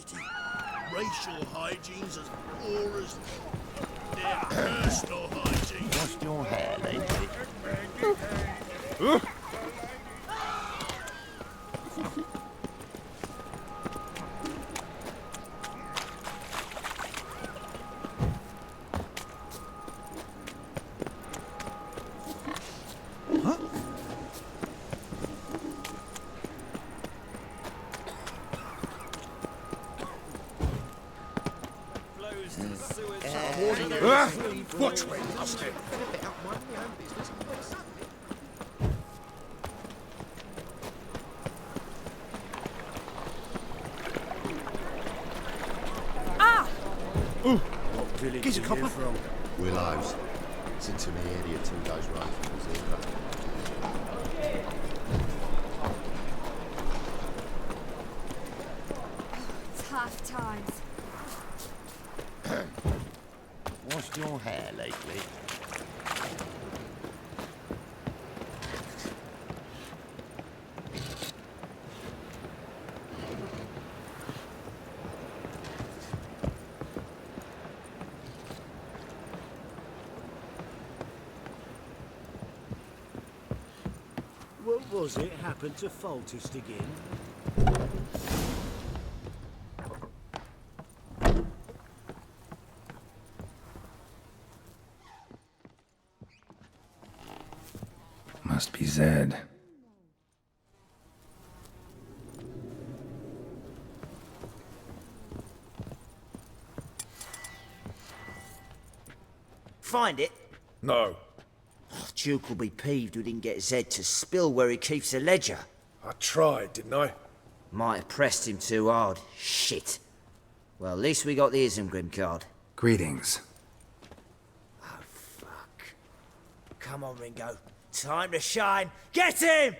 city. Racial hygiene's as poor as their personal hygiene. Lost your hair lately? Watch where you lost him. What village He's a are you copper. from? Willows. It's into the area 2 days ride from the zebra. Tough times. Washed your hair lately? What was it happened to Foltest again? Must be Zed. Find it? No. Duke will be peeved we didn't get Zed to spill where he keeps the ledger. I tried, didn't I? Might have pressed him too hard. Shit. Well, at least we got the Isengrim card. Greetings. Oh, fuck. Come on, Ringo. Time to shine. Get him!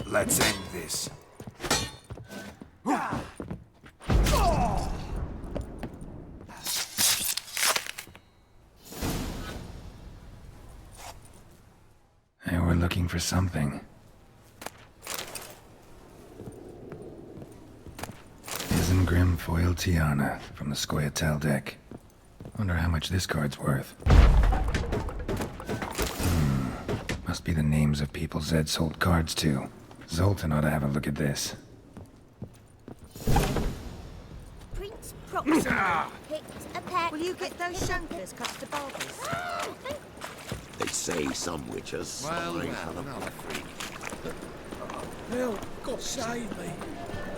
Let's end this. Hey, we're looking for something. Isengrim Foil Tiana from the Scoia'tael deck. Wonder how much this card's worth. Must be the names of people Zed sold cards to. Zoltan ought to have a look at this. Prince Proxima picked a peck. Will you get those shankers cut to barbers? They say some witches spy for the freak. Hell, God save me.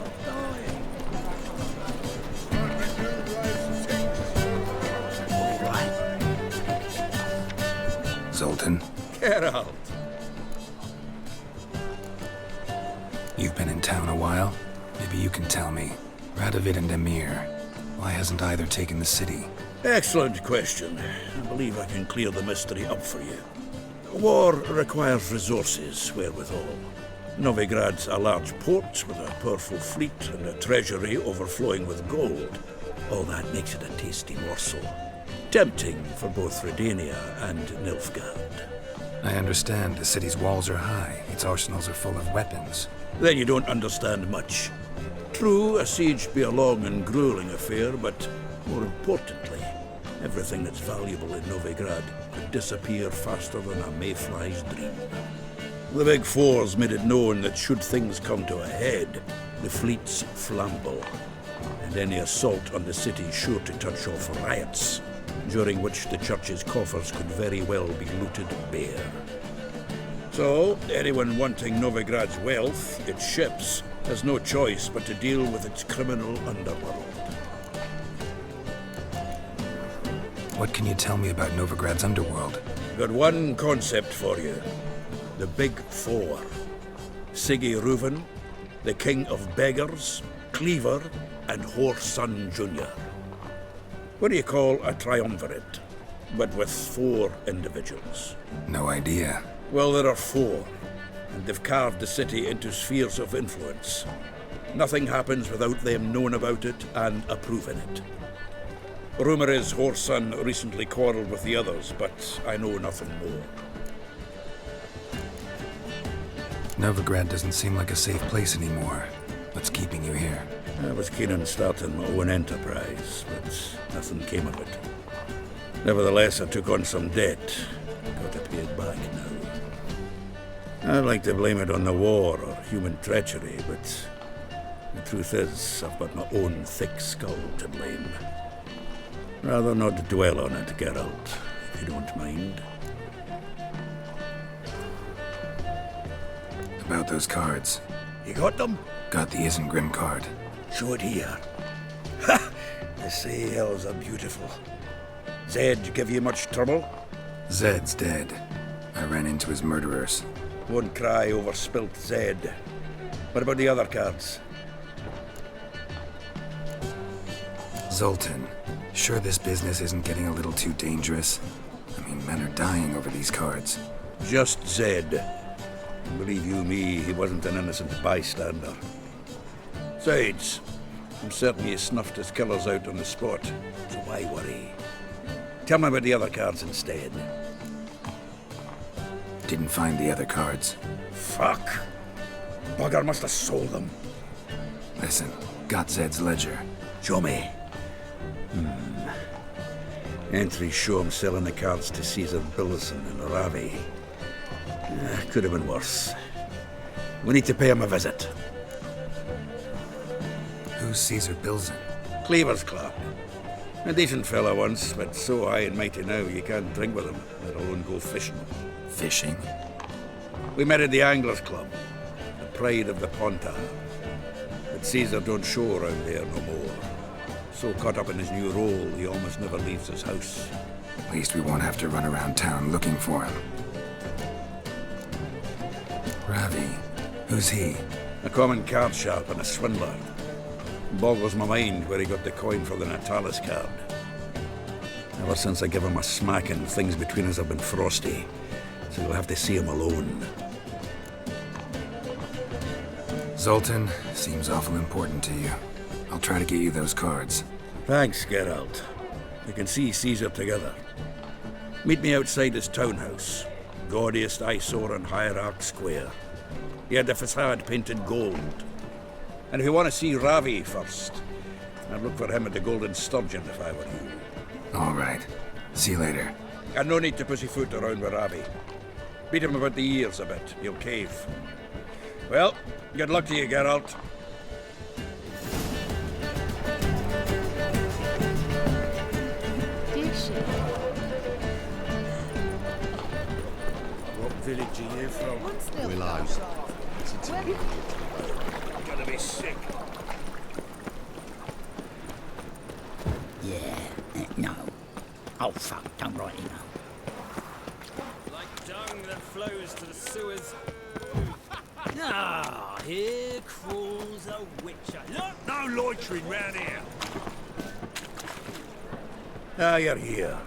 I'm dying. Zoltan, Get out. you've been in town a while. Maybe you can tell me. Radovid and Emir, why hasn't either taken the city? Excellent question. I believe I can clear the mystery up for you. War requires resources wherewithal. Novigrad's a large port with a powerful fleet and a treasury overflowing with gold. All that makes it a tasty morsel. Tempting for both Redania and Nilfgaard. I understand the city's walls are high, its arsenals are full of weapons. Then you don't understand much. True, a siege be a long and grueling affair, but more importantly, everything that's valuable in Novigrad could disappear faster than a mayfly's dream. The Big Four's made it known that should things come to a head, the fleet's flammable, and any assault on the city's sure to touch off riots, during which the church's coffers could very well be looted bare. So, anyone wanting Novigrad's wealth, its ships, has no choice but to deal with its criminal underworld. What can you tell me about Novigrad's underworld? Got one concept for you. The Big Four. Siggy Reuven, the King of Beggars, Cleaver, and Whoreson Jr. What do you call a triumvirate, but with 4 individuals? No idea. Well, there are 4, and they've carved the city into spheres of influence. Nothing happens without them knowing about it and approving it. Rumour is Whoreson recently quarrelled with the others, but I know nothing more. Novigrad doesn't seem like a safe place anymore. What's keeping you here? I was keen on starting my own enterprise, but nothing came of it. Nevertheless, I took on some debt. Got to pay it back now. I'd like to blame it on the war or human treachery, but the truth is, I've got my own thick skull to blame. Rather not dwell on it, Geralt, if you don't mind. About those cards. You got them? Got the Isengrim card. Show it here. Ha! The sea elves are beautiful. Zed give you much trouble? Zed's dead. I ran into his murderers. Won't cry over spilt Zed. What about the other cards? Zoltan. Sure this business isn't getting a little too dangerous? I mean, men are dying over these cards. Just Zed. Believe you me, he wasn't an innocent bystander. Besides, I'm certain he snuffed his killers out on the spot, so why worry? Tell me about the other cards instead. Didn't find the other cards. Fuck! Bugger must have sold them. Listen, got Zed's ledger. Show me. Entries show him selling the cards to Caesar Billison and Ravi. Could have been worse. We need to pay him a visit. Who's Caesar Bilzen? Cleaver's clerk. A decent fella once, but so high and mighty now you can't drink with him, let alone go fishing. Fishing? We met at the Anglers Club, the pride of the Pontar. But Caesar don't show around there no more. So caught up in his new role, he almost never leaves his house. At least we won't have to run around town looking for him. Ravi. Who's he? A common card sharp and a swindler. Boggles my mind where he got the coin for the Natalis card. Ever since I gave him a smacking, things between us have been frosty. So you'll have to see him alone. Zoltan seems awful important to you. I'll try to get you those cards. Thanks, Geralt. We can see Caesar together. Meet me outside his townhouse. Gaudiest eyesore on Hierarch Square. He had the facade painted gold. And if you want to see Ravi first, I'd look for him at the Golden Sturgeon if I were you. All right. See you later. And no need to pussyfoot around with Ravi. Beat him about the ears a bit. He'll cave. Well, good luck to you, Geralt. What village are you from? Willows. Gotta be sick. Yeah, no. Oh, fuck, don't write it now. Like dung that flows to the sewers. Ah, here crawls a witcher. Look! No loitering round here. Ah, you're here.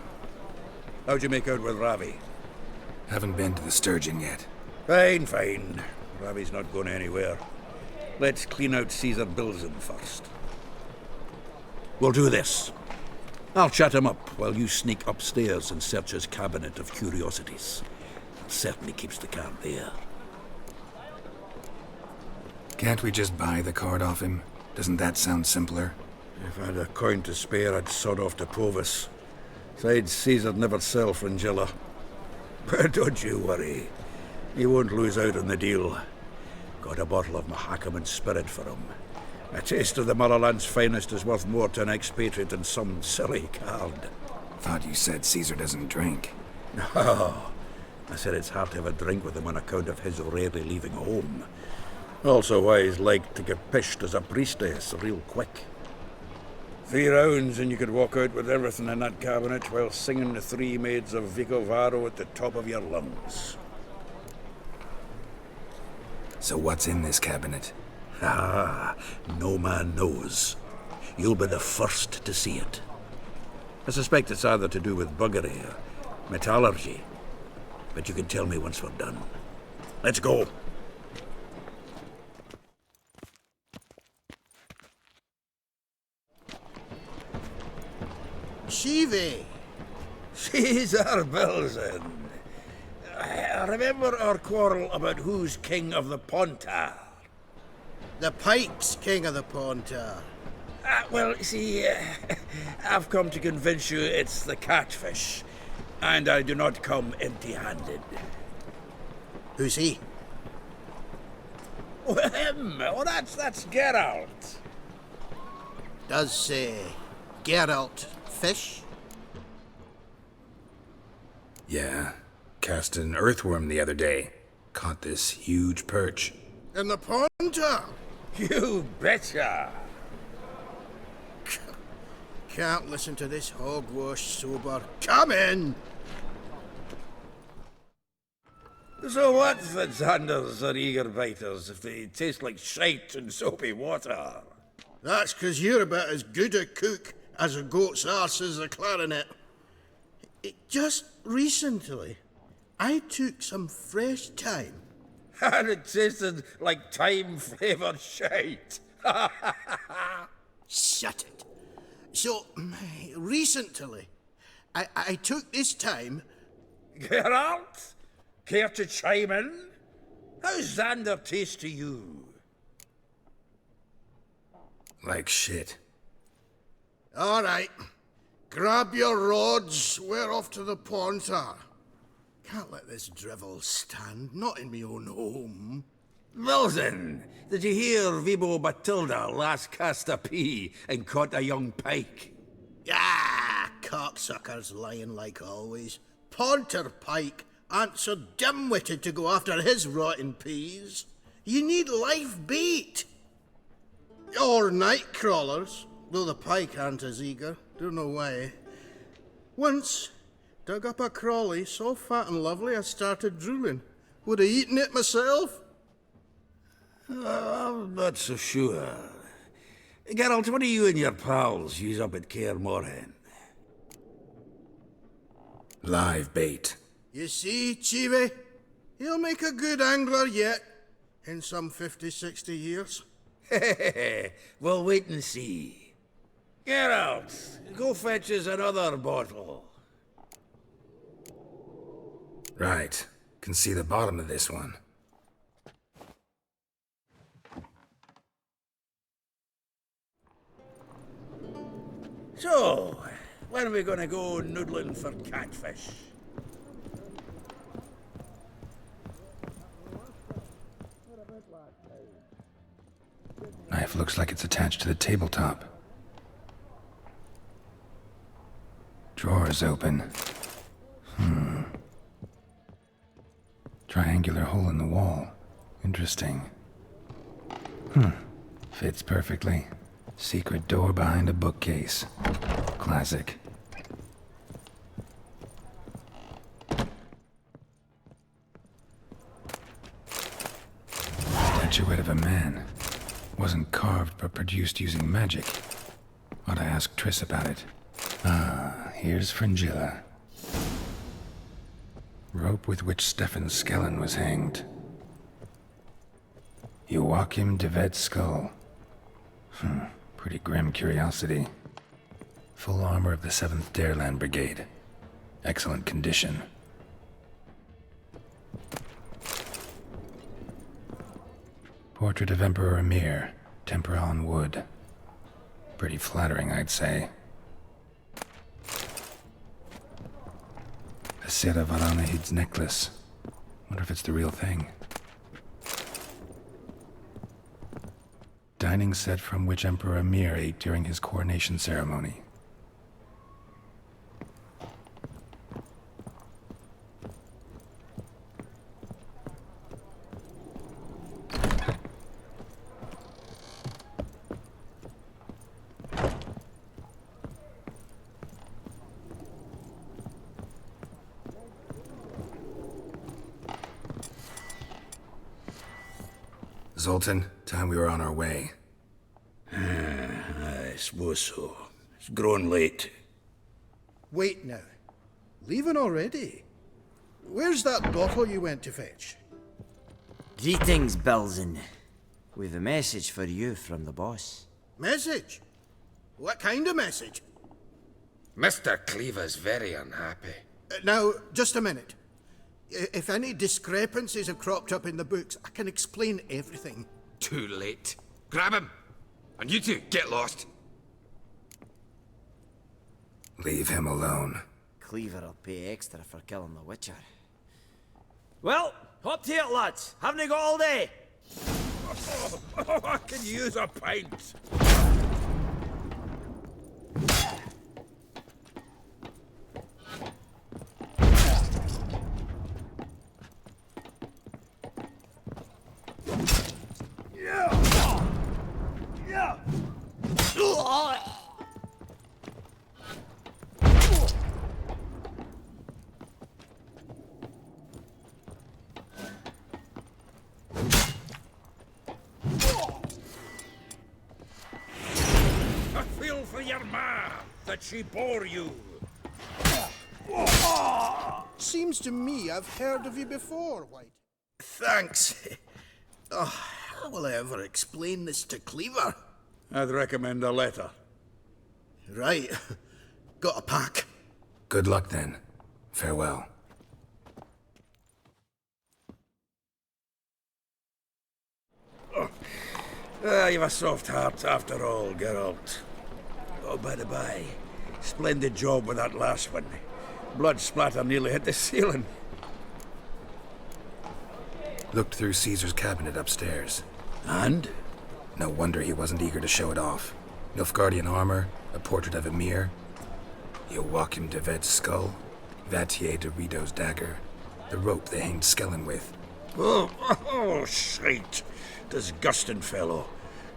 How'd you make out with Ravi? Haven't been to the Sturgeon yet. Fine, fine. Ravi's not going anywhere. Let's clean out Caesar Bilzen first. We'll do this. I'll chat him up while you sneak upstairs and search his cabinet of curiosities. Certainly keeps the card there. Can't we just buy the card off him? Doesn't that sound simpler? If I had a coin to spare, I'd sod off to Provis. Besides, Caesar'd never sell Fringilla. But don't you worry. He won't lose out on the deal. Got a bottle of Mahakaman spirit for him. A taste of the Motherland's finest is worth more to an expatriate than some silly card. Thought you said Caesar doesn't drink. No. I said it's hard to have a drink with him on account of his rarely leaving home. Also why he's like to get pished as a priestess real quick. 3 rounds and you could walk out with everything in that cabinet while singing the 3 Maids of Vicovaro at the top of your lungs. So what's in this cabinet? Ah, no man knows. You'll be the first to see it. I suspect it's either to do with buggery or metallurgy. But you can tell me once we're done. Let's go. Shivi! Caesar Belzen. I remember our quarrel about who's king of the Pontar. The Pike's king of the Pontar. Well, see, I've come to convince you it's the catfish. And I do not come empty-handed. Who's he? Oh, him! Oh, that's Geralt. Does, Geralt fish? Yeah. Cast an earthworm the other day. Caught this huge perch. In the Pontar? You betcha! Can't listen to this hogwash sober. Come in! So what's the Xanders or eager biters if they taste like shite and soapy water? That's 'cause you're about as good a cook as a goat's arse is a clarinet. Just recently, I took some fresh thyme. And it tasted like thyme-flavoured shite. Shut it. So, recently, I took this thyme. Geralt? Care to chime in? How's Xander taste to you? Like shit. All right. Grab your rods. We're off to the Pontar. Can't let this drivel stand. Not in me own home. Wilson, did you hear Vibo Batilda last cast a pea and caught a young pike? Ah, cocksuckers lying like always. Pontar Pike aren't so dim-witted to go after his rotten peas. You need live bait. Or night crawlers, though the pike aren't as eager. Don't know why. Once, dug up a crawly so fat and lovely I started drooling. Would have eaten it myself. I'm not so sure. Geralt, what do you and your pals use up at Kaer Morhen? Live bait. You see, Chibi? He'll make a good angler yet. In some 50, 60 years. We'll wait and see. Geralt, go fetch us another bottle. Right. Can see the bottom of this one. So, when are we gonna go noodling for catfish? Knife looks like it's attached to the tabletop. Drawer's open. Triangular hole in the wall. Interesting. Fits perfectly. Secret door behind a bookcase. Classic. Statuette of a man. Wasn't carved but produced using magic. Ought to ask Triss about it. Ah, here's Fringilla. Rope with which Stefan Skellen was hanged. Joachim de Ved's skull. Pretty grim curiosity. Full armor of the 7th Dareland Brigade. Excellent condition. Portrait of Emperor Emir, tempera on wood. Pretty flattering, I'd say. A Sera Varanahid's necklace. Wonder if it's the real thing. Dining set from which Emperor Emir ate during his coronation ceremony. Zoltan, time we were on our way. I suppose so. It's grown late. Wait now. Leaving already? Where's that bottle you went to fetch? Greetings, Belzen. We've a message for you from the boss. Message? What kind of message? Mr. Cleaver's very unhappy. Now, just a minute. If any discrepancies have cropped up in the books, I can explain everything. Too late. Grab him! And you two, get lost. Leave him alone. Cleaver will pay extra for killing the Witcher. Well, hop to it, lads. Haven't you got all day? I can use a pint. For your ma, that she bore you. Seems to me I've heard of you before, White. Thanks. Oh, how will I ever explain this to Cleaver? I'd recommend a letter. Right. Got a pack. Good luck then. Farewell. You've a soft heart after all, Geralt. Oh, by the by, splendid job with that last one. Blood splatter nearly hit the ceiling. Looked through Caesar's cabinet upstairs. And? No wonder he wasn't eager to show it off. Nilfgaardian armor, a portrait of Emir, Joachim de Ved's skull, Vatier de Rideau's dagger, the rope they hanged Skellen with. Oh, shite. Disgusting fellow.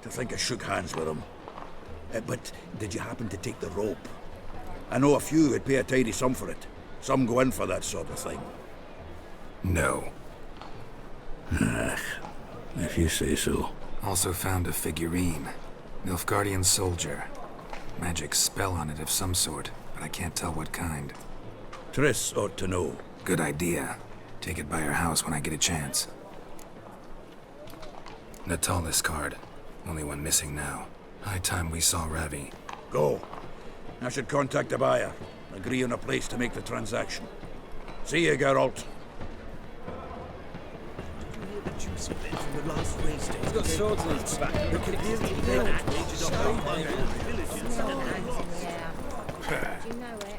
To think I shook hands with him. But did you happen to take the rope? I know a few would pay a tidy sum for it. Some go in for that sort of thing. No. If you say so. Also found a figurine. Nilfgaardian soldier. Magic spell on it of some sort, but I can't tell what kind. Triss ought to know. Good idea. Take it by her house when I get a chance. Natalis card. Only one missing now. High time we saw Ravi. Go. I should contact the buyer. Agree on a place to make the transaction. See you, Geralt. He's got swords in his back. Do you know it?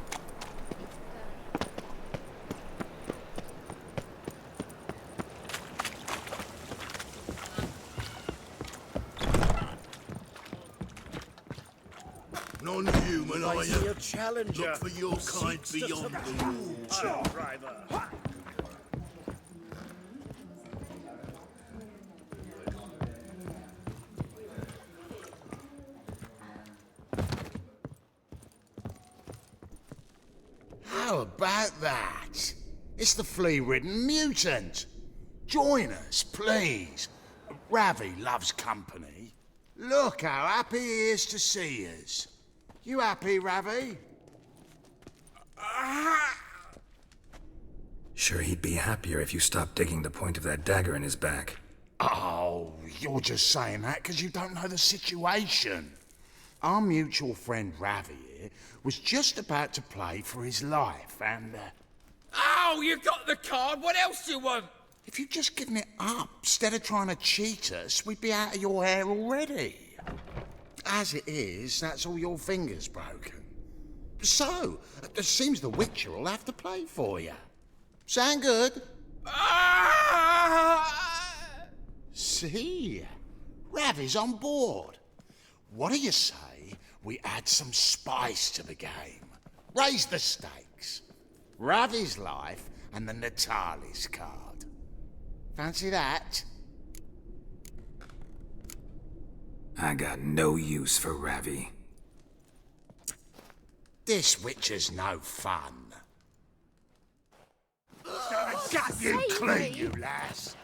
Non-human, are you? Your challenger. Look for your kind beyond the walls. Driver. How about that? It's the flea-ridden mutant. Join us, please. Ravi loves company. Look how happy he is to see us. You happy, Ravi? Sure he'd be happier if you stopped digging the point of that dagger in his back. Oh, you're just saying that because you don't know the situation. Our mutual friend Ravi here was just about to play for his life and... Oh, you got the card. What else do you want? If you'd just given it up, instead of trying to cheat us, we'd be out of your hair already. As it is, that's all your fingers broken. So, it seems the Witcher will have to play for you. Sound good? See? Ravi's on board. What do you say we add some spice to the game? Raise the stakes. Ravi's life and the Natalis card. Fancy that? I got no use for Ravi. This Witcher's no fun. I got you clean, you lass.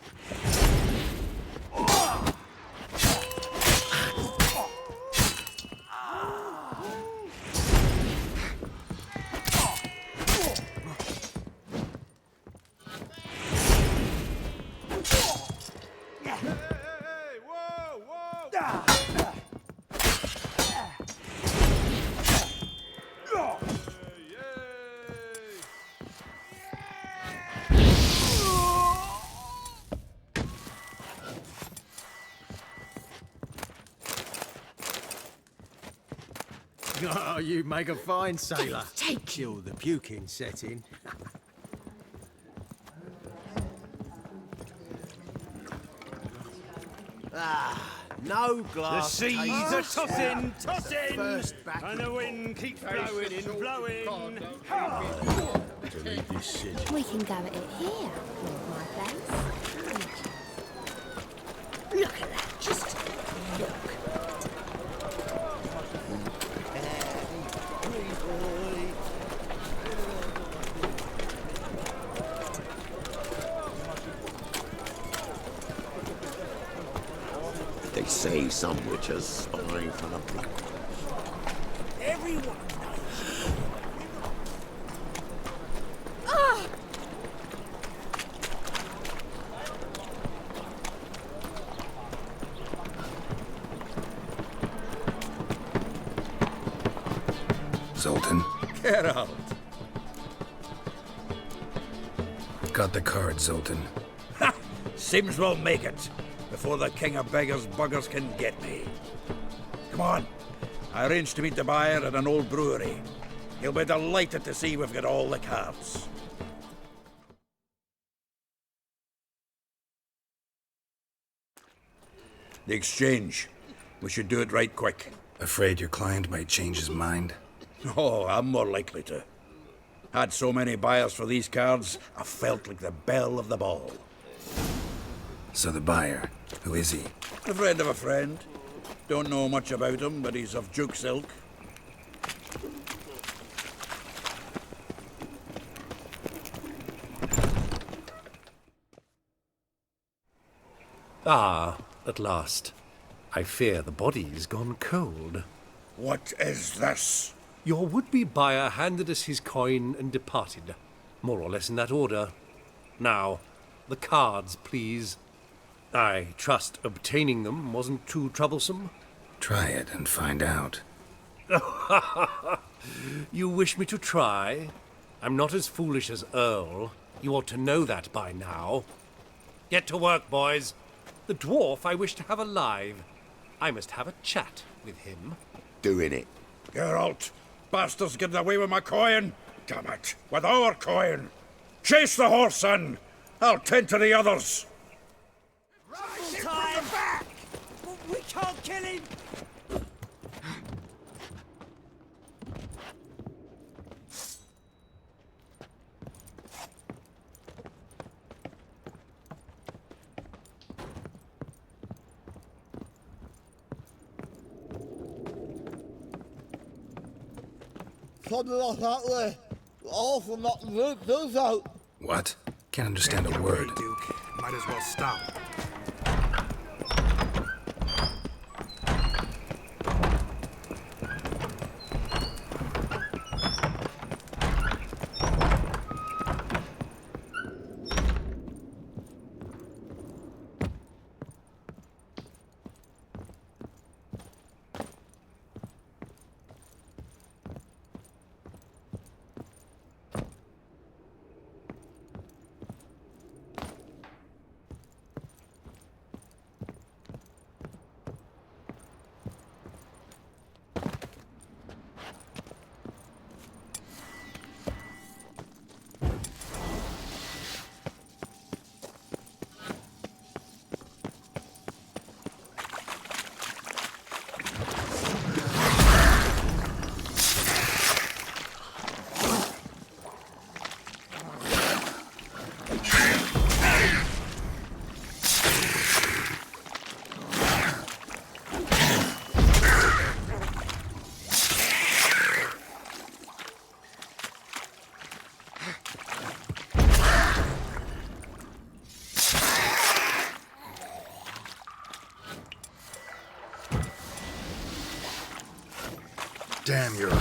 Oh, you make a fine sailor. Take Till the puking set in. No glass. The seas are tossing, First back and the wind keeps blowing and blowing. To leave this city. We can go at it here, my place. Look at that, just look. They say some witches spy for the Black. Everyone knows. Zoltan, Geralt. got the card, Zoltan. Ha! Seems we'll make it before the king of beggars buggers can get me. Come on. I arranged to meet the buyer at an old brewery. He'll be delighted to see we've got all the cards. The exchange. We should do it right quick. Afraid your client might change his mind? Oh, I'm more likely to. Had so many buyers for these cards, I felt like the belle of the ball. So the buyer, who is he? A friend of a friend. Don't know much about him, but he's of Duke's ilk. Ah, at last. I fear the body's gone cold. What is this? Your would-be buyer handed us his coin and departed. More or less in that order. Now, the cards, please. I trust obtaining them wasn't too troublesome. Try it and find out. You wish me to try? I'm not as foolish as Earl. You ought to know that by now. Get to work, boys. The dwarf I wish to have alive. I must have a chat with him. Doing it. Geralt, bastards getting away with my coin. Damn it, with our coin. Chase the horse in. I'll tend to the others. Time back! We can't kill him! Something like that way. All from not the those out. What? Can't understand a word. Duke. Might as well stop. Damn your...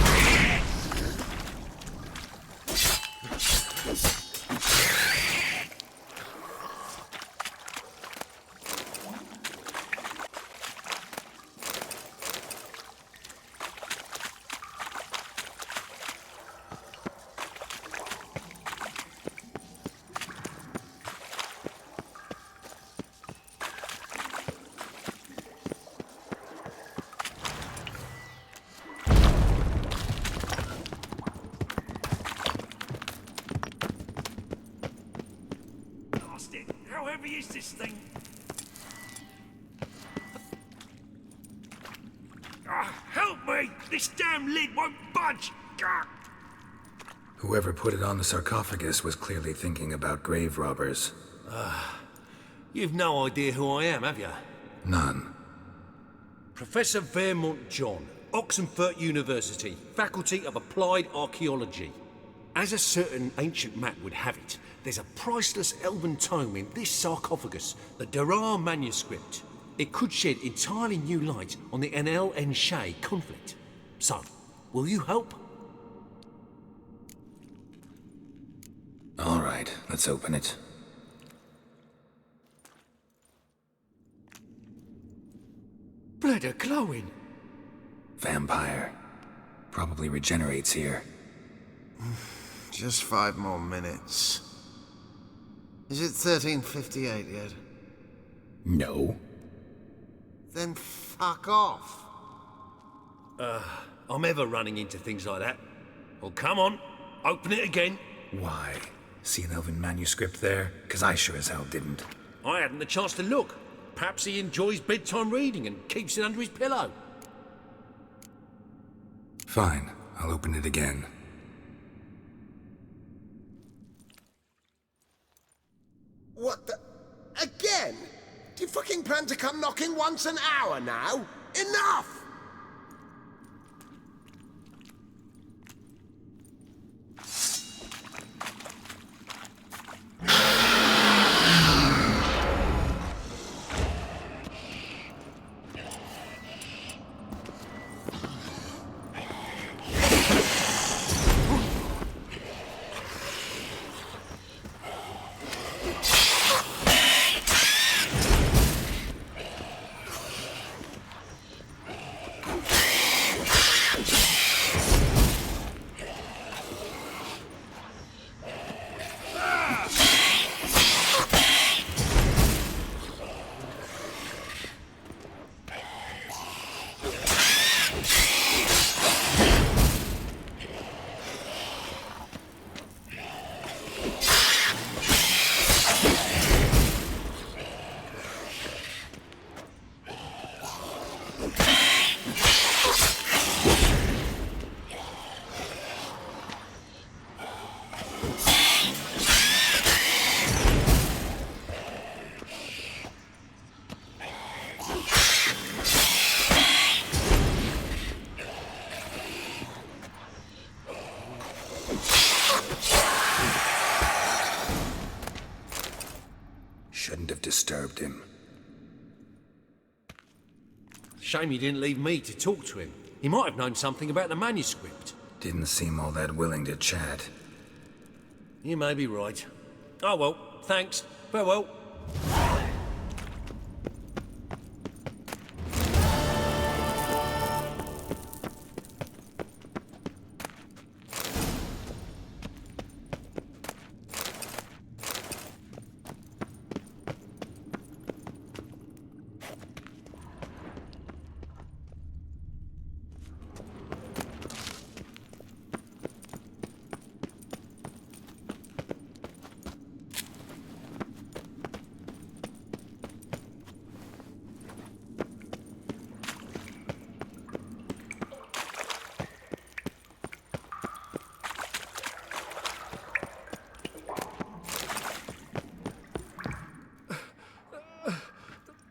heavy is this thing? Help me! This damn lid won't budge! Whoever put it on the sarcophagus was clearly thinking about grave robbers. You've no idea who I am, have you? None. Professor Vermont John, Oxenford University, Faculty of Applied Archaeology. As a certain ancient map would have it, there's a priceless elven tome in this sarcophagus, the Durar manuscript. It could shed entirely new light on the Enel and Shay conflict. So, will you help? All right, let's open it. Blood are glowing. Vampire. Probably regenerates here. Just 5 more minutes. Is it 1358 yet? No. Then fuck off. I'm ever running into things like that. Well, come on, open it again. Why? See an elven manuscript there? 'Cause I sure as hell didn't. I hadn't the chance to look. Perhaps he enjoys bedtime reading and keeps it under his pillow. Fine, I'll open it again. What the... Again? Do you fucking plan to come knocking once an hour now? Enough! Shouldn't have disturbed him. Shame he didn't leave me to talk to him. He might have known something about the manuscript. Didn't seem all that willing to chat. You may be right. Oh well, thanks. Farewell.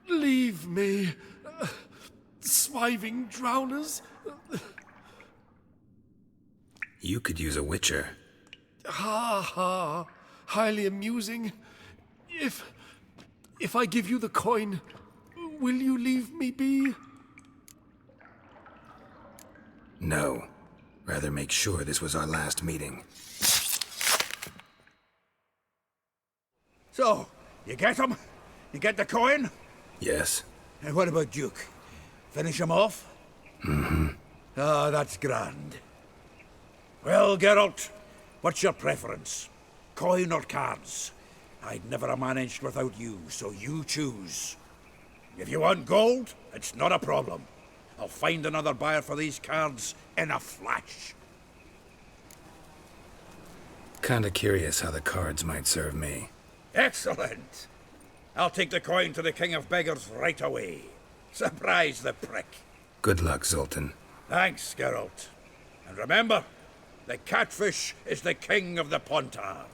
Leave me, swiving drowners. You could use a witcher. Ha ha, highly amusing. If I give you the coin, will you leave me be? No. Rather make sure this was our last meeting. So, you get him? You get the coin? Yes. And what about Duke? Finish him off? Mm-hmm. Ah, that's grand. Well, Geralt, what's your preference? Coin or cards? I'd never have managed without you, so you choose. If you want gold, it's not a problem. I'll find another buyer for these cards in a flash. Kinda curious how the cards might serve me. Excellent. I'll take the coin to the King of Beggars right away. Surprise the prick. Good luck, Zoltan. Thanks, Geralt. And remember, the catfish is the king of the Pontar.